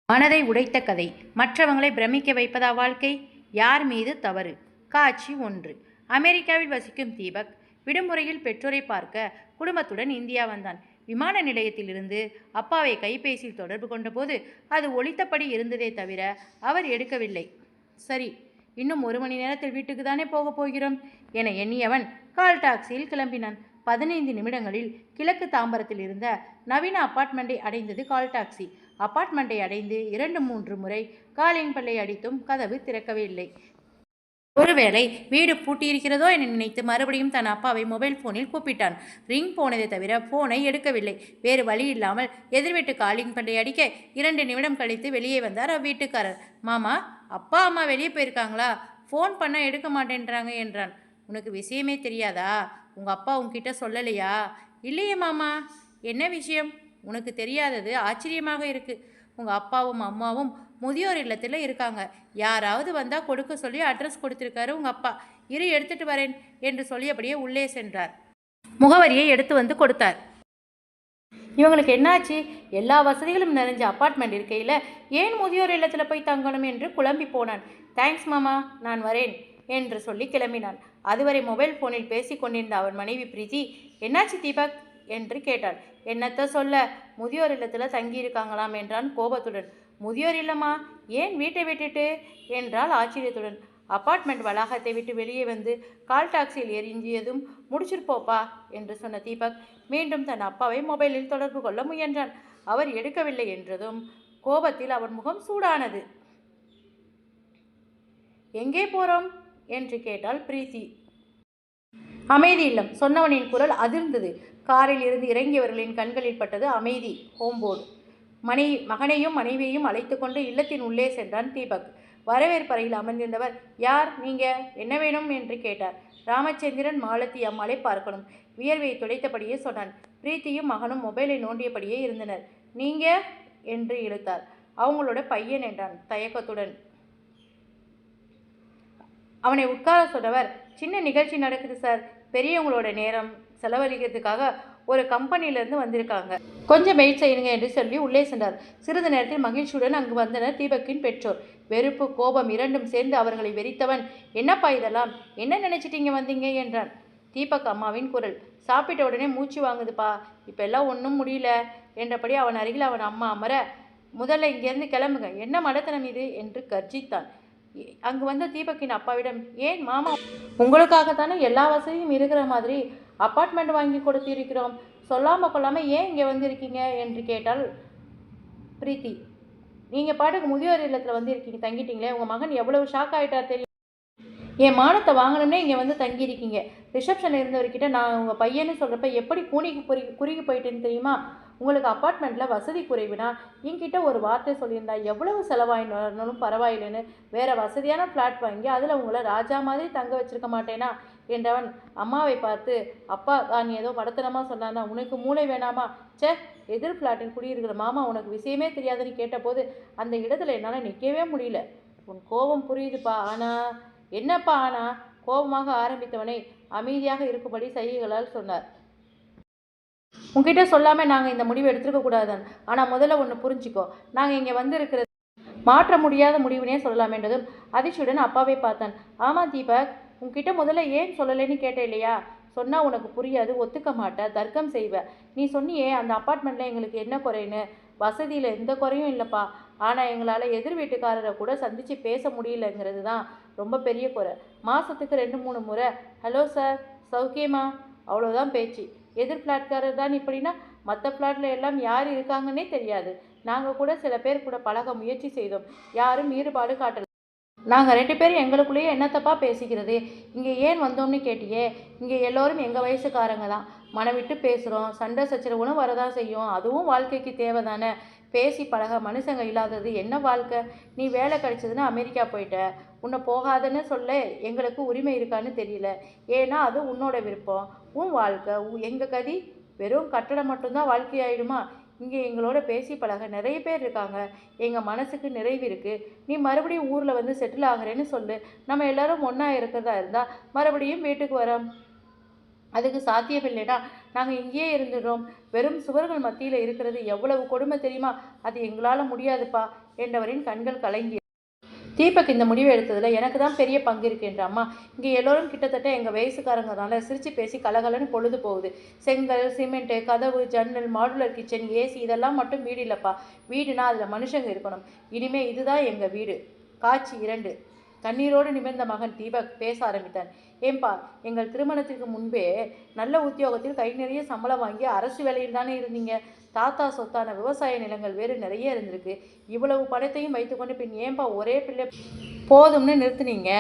மனதை உடைத்த கதை. மற்றவங்களை பிரமிக்க வைப்பதா வாழ்க்கை? யார் மீது தவறு? காட்சி 1. அமெரிக்காவில் வசிக்கும் தீபக் விடுமுறையில் பெற்றோரை பார்க்க குடும்பத்துடன் இந்தியா வந்தான். விமான நிலையத்திலிருந்து அப்பாவை கைபேசியில் தொடர்பு கொண்டபோது அது ஒலித்தபடி இருந்ததே தவிர அவர் எடுக்கவில்லை. சரி, இன்னும் 1 மணி நேரத்தில் வீட்டுக்கு தானே போகப் போகிறோம் என எண்ணியவன் கால் டாக்ஸியில் கிளம்பினான். 15 நிமிடங்களில் கிழக்கு தாம்பரத்தில் இருந்த நவீன அபார்ட்மெண்ட்டை அடைந்தது கால் டாக்ஸி. அபார்ட்மெண்ட்டை அடைந்து 2-3 முறை காலிங் பெல்லை அடித்தும் கதவு திறக்கவே இல்லை. ஒருவேளை வீடு பூட்டியிருக்கிறதோ என நினைத்து மறுபடியும் தன் அப்பாவை மொபைல் போனில் கூப்பிட்டான். ரிங் போனதை தவிர போனை எடுக்கவில்லை. வேறு வழி இல்லாமல் எதிர்வீட்டு காலிங் பெல்லை அடிக்க 2 நிமிடம் கழித்து வெளியே வந்தார் அவ்வீட்டுக்காரர். மாமா, அப்பா அம்மா வெளியே போயிருக்காங்களா? ஃபோன் பண்ண எடுக்க மாட்டேன்றாங்க என்றான். உனக்கு விஷயமே தெரியாதா? உங்கள் அப்பா உன்கிட்ட சொல்லலையா? இல்லையே மாமா. என்ன விஷயம்? உனக்கு தெரியாதது ஆச்சரியமாக இருக்கு. உங்கள் அப்பாவும் அம்மாவும் முதியோர் இல்லத்தில் இருக்காங்க. யாராவது வந்தால் கொடுக்க சொல்லி அட்ரஸ் கொடுத்துருக்காரு உங்கள் அப்பா. இரு, எடுத்துட்டு வரேன் என்று சொல்லியபடியே உள்ளே சென்றார். முகவரியை எடுத்து வந்து கொடுத்தார். இவங்களுக்கு என்னாச்சு? எல்லா வசதிகளும் நிறைஞ்ச அப்பார்ட்மெண்ட் இருக்கையில் ஏன் முதியோர் இல்லத்தில் போய் தங்கணும் என்று குழம்பி போனான். தேங்க்ஸ் மாமா, நான் வரேன் என்று சொல்லி கிளம்பினான். அதுவரை மொபைல் ஃபோனில் பேசி கொண்டிருந்த அவன் மனைவி பிரீத்தி, என்னாச்சு தீபக் என்று கேட்டாள். என்னத்த சொல்ல, முதியோர் இல்லத்தில் தங்கியிருக்காங்களாம் என்றான் கோபத்துடன். முதியோர் இல்லமா? ஏன் வீட்டை விட்டுட்டு என்றால் ஆச்சரியத்துடன். அப்பார்ட்மெண்ட் வளாகத்தை விட்டு வெளியே வந்து கால் டாக்ஸியில் எரிஞ்சியதும் முடிச்சிருப்போப்பா என்று சொன்ன தீபக் மீண்டும் தன் அப்பாவை மொபைலில் தொடர்பு கொள்ள முயன்றான். அவர் எடுக்கவில்லை என்றதும் கோபத்தில் அவன் முகம் சூடானது. எங்கே போறோம் என்று கேட்டாள் பிரீத்தி. அமைதி இல்லம். சொன்னவனின் குரல் அதிர்ந்தது. காரில் இருந்து இறங்கியவர்களின் கண்களில் பட்டது அமைதி. ஹோம்போர்டு. மகனையும் மனைவியையும் அழைத்து கொண்டு இல்லத்தின் உள்ளே சென்றான் தீபக். வரவேற்பறையில் அமர்ந்திருந்தவர், யார் நீங்க, என்ன வேணும் என்று கேட்டார். ராமச்சந்திரன், மாலதி அம்மாளை பார்க்கணும். வியர்வை துடைத்தபடியே சொன்னான். பிரீத்தியும் மகனும் மொபைலை நோண்டியபடியே இருந்தனர். நீங்க என்று இழுத்தார். அவங்களோட பையன் என்றான் தயக்கத்துடன். அவனை உட்கார சொன்னவர், சின்ன நிகழ்ச்சி நடக்குது சார். பெரியவங்களோட நேரம் செலவழிக்கிறதுக்காக ஒரு கம்பெனியிலேருந்து வந்திருக்காங்க. கொஞ்சம் வெயிட் செய்யுங்க என்று சொல்லி உள்ளே சென்றார். சிறிது நேரத்தில் மகிழ்ச்சியுடன் அங்கு வந்தனர் தீபக்கின் பெற்றோர். வெறுப்பு, கோபம் இரண்டும் சேர்ந்து அவர்களை வெறித்தவன், என்னப்பா இதெல்லாம், என்ன நினைச்சிட்டீங்க வந்தீங்க என்றான். தீபக் அம்மாவின் குரல். சாப்பிட்ட உடனே மூச்சு வாங்குதுப்பா, இப்போ எல்லாம் ஒன்றும் முடியல என்றபடி அவன் அருகில் அவன் அம்மா அமர, முதல்ல இங்கேருந்து கிளம்புங்க, என்ன மடத்தனம் இது என்று கர்ஜித்தான். அங்கு வந்த தீபக்கின் அப்பாவிடம், ஏன் மாமா, உங்களுக்காகத்தானே எல்லா வசதியும் இருக்கிற மாதிரி அப்பார்ட்மெண்ட் வாங்கி கொடுத்திருக்கிறோம், சொல்லாமல் கொள்ளாமல் ஏன் இங்கே வந்திருக்கீங்க என்று கேட்டாள் பிரீத்தி. நீங்கள் பாட்டுக்கு முதியோர் இல்லத்தில் வந்திருக்கீங்க, தங்கிட்டீங்களே, உங்கள் மகன் எவ்வளவு ஷாக் ஆகிட்டார் தெரியும். என் மானத்தை வாங்கணும்னே இங்கே வந்து தங்கியிருக்கீங்க. ரிசப்ஷனில் இருந்தவர்கிட்ட நான் உங்கள் பையன்னு சொல்கிறப்ப எப்படி குறுகி போயிட்டேன்னு தெரியுமா? உங்களுக்கு அப்பார்ட்மெண்ட்டில் வசதி குறைவுனா என்கிட்ட ஒரு வார்த்தை சொல்லியிருந்தா எவ்வளவு செலவாயினாலும் பரவாயில்லைன்னு வேறு வசதியான ஃப்ளாட் வாங்கி அதில் உங்களை ராஜா மாதிரி தங்க வச்சிருக்க மாட்டேனா என்றவன் அம்மாவை பார்த்து, அப்பா தான் ஏதோ படத்தனமாக சொன்னான்னா, உனக்கு மூளை வேணாமா? எதிர் ஃப்ளாட்டில் குடியிருக்கிற மாமா உனக்கு விஷயமே தெரியாதுன்னு கேட்டபோது அந்த இடத்துல என்னால் நிற்கவே முடியல. உன் கோபம் புரியுதுப்பா, ஆனால் என்னப்பா ஆனா? கோபமாக ஆரம்பித்தவனை அமைதியாக இருக்கும்படி சைகைகளால் சொன்னார். உங்ககிட்ட சொல்லாமல் நாங்கள் இந்த முடிவை எடுத்துருக்க கூடாதுதான். ஆனால் முதல்ல ஒன்று புரிஞ்சுக்கோ, நாங்கள் இங்கே வந்திருக்கிறது மாற்ற முடியாத முடிவுனே சொல்லலாம் என்றதும் அதிர்ச்சியுடன் அப்பாவை பார்த்தான். ஆமாம் தீபக், உங்ககிட்ட முதல்ல ஏன் சொல்லலைன்னு கேட்டேன் இல்லையா? சொன்னால் உனக்கு புரியாது, ஒத்துக்க மாட்ட, தர்க்கம் செய்வ. நீ சொன்னியே அந்த அப்பார்ட்மெண்ட்டில் எங்களுக்கு என்ன குறைன்னு. வசதியில் எந்த குறையும் இல்லைப்பா, ஆனால் எங்களால் எதிர் வீட்டுக்காரரை கூட சந்தித்து பேச முடியலங்கிறது தான் ரொம்ப பெரிய குறை. மாதத்துக்கு 2-3 முறை ஹலோ சார், சௌக்கியமா, அவ்வளோதான் பேச்சு. எதிர் ஃப்ளாட்காரர் தான் இப்படின்னா மற்ற ஃப்ளாட்டில் எல்லாம் யார் இருக்காங்கன்னே தெரியாது. நாங்கள் கூட சில பேர் கூட பழக முயற்சி செய்தோம், யாரும் ஈடுபாடு காட்டல. நாங்கள் 2 பேரும் எங்களுக்குள்ளேயே என்னத்தப்பா பேசிக்கிறது? இங்கே ஏன் வந்தோம்னு கேட்டியே? இங்கே எல்லோரும் எங்கள் வயசுக்காரங்க தான். மனம் விட்டு பேசுகிறோம், சண்டை சச்சரவுன்னு வரதான் செய்யும், அதுவும் வாழ்க்கைக்கு தேவை தானே. பேசி பழக மனுஷங்க இல்லாதது என்ன வாழ்க்கை? நீ வேலை கிடைச்சதுன்னு அமெரிக்கா போயிட்ட, உன்னை போகாதுன்னு சொல்ல எங்களுக்கு உரிமை இருக்கான்னு தெரியல. ஏன்னா அது உன்னோட விருப்பம், உன் வாழ்க்கை. எங்கள் கதி வெறும் கட்டடம் மட்டும்தான் வாழ்க்கையாயிடுமா? இங்கே எங்களோட பேசி பழக நிறைய பேர் இருக்காங்க, எங்கள் மனசுக்கு நிறைவு இருக்குது. நீ மறுபடியும் ஊரில் வந்து செட்டில் ஆகிறேன்னு சொல்லு, நம்ம எல்லோரும் ஒன்றா இருக்கிறதா இருந்தால் மறுபடியும் வீட்டுக்கு வரோம். அதுக்கு சாத்தியம் இல்லைனா நாங்கள் இங்கேயே இருந்துடுறோம். வெறும் சுவர்கள் மத்தியில் இருக்கிறது எவ்வளவு கொடுமை தெரியுமா? அது எங்களால் முடியாதுப்பா என்றவரின் கண்கள் கலங்கி. தீபக் இந்த முடிவை எடுத்ததில் எனக்கு தான் பெரிய பங்கு இருக்கு என்ற அம்மா, இங்கே எல்லோரும் கிட்டத்தட்ட எங்கள் வயசுக்காரங்கனால சிரித்து பேசி கலகலன்னு பொழுது போகுது. செங்கல், சிமெண்ட்டு, கதவு, ஜன்னல், மாடுலர் கிச்சன், ஏசி இதெல்லாம் மட்டும் வீடு இல்லைப்பா. வீடுனா அதில் மனுஷங்க இருக்கணும். இனிமே இதுதான் எங்கள் வீடு. காட்சி 2. கண்ணீரோடு நிமிர்ந்த மகன் தீபக் பேச ஆரம்பித்தான். ஏன்பா, எங்கள் திருமணத்திற்கு முன்பே நல்ல உத்தியோகத்தில் கை நிறைய சம்பளம் வாங்கி அரசு வேலையில் தானே இருந்தீங்க. தாத்தா சொத்தான விவசாய நிலங்கள் வேறு நிறைய இருந்திருக்கு. இவ்வளவு பணத்தையும் வைத்துக்கொண்டு பின் ஏன்பா ஒரே பிள்ளை போதும்னு நிறுத்துனீங்க?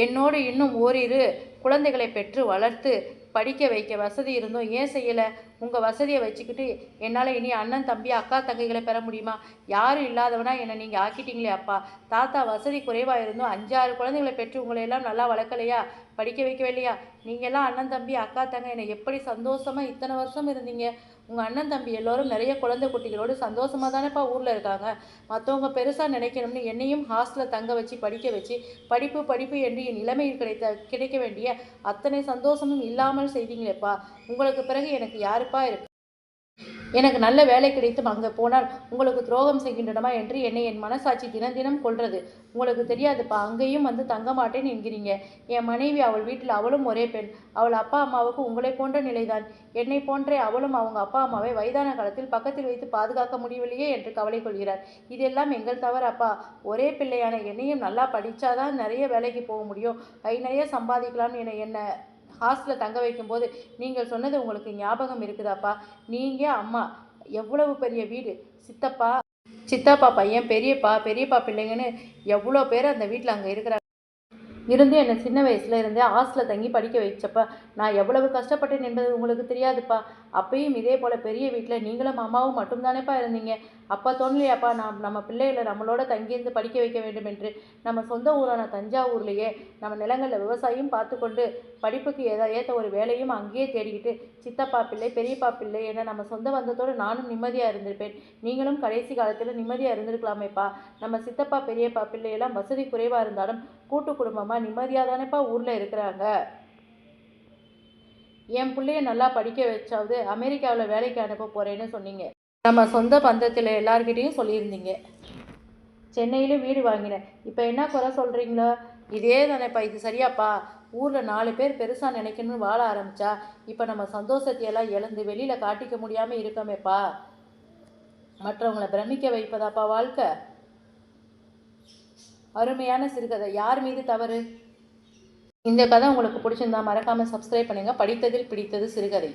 என்னோடு இன்னும் ஓரிரு குழந்தைகளை பெற்று வளர்த்து படிக்க வைக்க வசதி இருந்தும் ஏன் செய்யலை? உங்கள் வசதியை வச்சுக்கிட்டு என்னால் இனி அண்ணன், தம்பி, அக்கா, தங்கைகளை பெற முடியுமா? யாரும் இல்லாதவனா என்னை நீங்கள் ஆக்கிட்டீங்களே அப்பா. தாத்தா வசதி குறைவாக இருந்தும் 5-6 குழந்தைகளை பெற்று உங்களையெல்லாம் நல்லா வளர்க்கலையா? படிக்க வைக்கவில்லையா? நீங்கள்லாம் அண்ணன், தம்பி, அக்கா, தங்கை என்னை எப்படி சந்தோஷமாக இத்தனை வருஷம் இருந்தீங்க? உங்கள் அண்ணன், தம்பி எல்லோரும் நிறைய குழந்தை குட்டிகளோடு சந்தோஷமாக தானேப்பா ஊரில் இருக்காங்க. மற்றவங்க பெருசாக நினைக்கணும்னு என்னையும் ஹாஸ்டலில் தங்க வச்சு படிக்க வச்சு படிப்பு படிப்பு என்று என் நிலைமையில் கிடைக்க வேண்டிய அத்தனை சந்தோஷமும் இல்லாமல் செய்தீங்களேப்பா. உங்களுக்கு பிறகு எனக்கு யாருப்பா இருக்கு? எனக்கு நல்ல வேலை கிடைத்தும் அங்கே போனால் உங்களுக்கு துரோகம் செய்கின்றனமா என்று என்னை என் மனசாட்சி தினம் தினம் கொள்றது. உங்களுக்கு தெரியாதுப்பா, அங்கேயும் வந்து தங்க மாட்டேன் என்கிறீங்க. என் மனைவி, அவள் வீட்டில் அவளும் ஒரே பெண். அவள் அப்பா அம்மாவுக்கு உங்களை போன்ற நிலைதான். என்னை போன்றே அவளும் அவங்க அப்பா அம்மாவை வயதான காலத்தில் பக்கத்தில் வைத்து பாதுகாக்க முடியவில்லையே என்று கவலை கொள்கிறார். இதெல்லாம் எங்கள் தவறப்பா. ஒரே பிள்ளையான என்னையும் நல்லா படித்தாதான் நிறைய வேலைக்கு போக முடியும், கை நிறைய சம்பாதிக்கலாம்னு என்ன ஹாஸ்டலில் தங்க வைக்கும்போது நீங்கள் சொன்னது உங்களுக்கு ஞாபகம் இருக்குதாப்பா? நீங்கள், அம்மா, எவ்வளவு பெரிய வீடு, சித்தப்பா பையன், பெரியப்பா பிள்ளைங்கன்னு எவ்வளோ பேர் அந்த வீட்டில் அங்கே இருக்கிறாங்க. இருந்து என்னை சின்ன வயசில் இருந்தே ஹாஸ்டலில் தங்கி படிக்க வச்சப்ப நான் எவ்வளவு கஷ்டப்பட்டேன் என்பது உங்களுக்கு தெரியாதுப்பா. அப்பயும் இதே போல் பெரிய வீட்டில் நீங்களும் அம்மாவும் மட்டும்தானேப்பா இருந்தீங்க. அப்போ தோணலையாப்பா நம்ம பிள்ளைகளை நம்மளோட தங்கியிருந்து படிக்க வைக்க வேண்டும் என்று? நம்ம சொந்த ஊரான தஞ்சாவூர்லேயே நம்ம நிலங்களில் விவசாயம் பார்த்து கொண்டு படிப்புக்கு ஏற்ற ஒரு வேலையும் அங்கேயே தேடிக்கிட்டு சித்தப்பா பிள்ளை, பெரியப்பா பிள்ளை என நம்ம சொந்த பந்தத்தோடு நானும் நிம்மதியாக இருந்திருப்பேன். நீங்களும் கடைசி காலத்தில் நிம்மதியாக இருந்திருக்கலாமேப்பா. நம்ம சித்தப்பா பெரியப்பா பிள்ளையெல்லாம் வசதி குறைவாக இருந்தாலும் கூட்டு குடும்பமாக நிம்மதியாக தானேப்பா ஊரில் இருக்கிறாங்க. என் பிள்ளைய நல்லா படிக்க வச்சாவது அமெரிக்காவில் வேலைக்கு அனுப்ப போகிறேன்னு சொன்னீங்க. நம்ம சொந்த பந்தத்தில் எல்லார்கிட்டையும் சொல்லியிருந்தீங்க. சென்னையிலும் வீடு வாங்கினேன். இப்போ என்ன குறை சொல்கிறீங்களா? இதே தானேப்பா, இது சரியாப்பா? ஊரில் 4 பேர் பெருசாக நினைக்கணும்னு வாழ ஆரம்பித்தா இப்போ நம்ம சந்தோஷத்தையெல்லாம் இழந்து வெளியில் காட்டிக்க முடியாமல் இருக்கமேப்பா. மற்றவங்களை பிரமிக்க வைப்பதாப்பா வாழ்க்கை? அருமையான சிறுகதை. யார் மீது தவறு? இந்த கதை உங்களுக்கு பிடிச்சிருந்தா மறக்காமல் சப்ஸ்கிரைப் பண்ணுங்கள். படித்ததில் பிடித்தது சிறுகதை.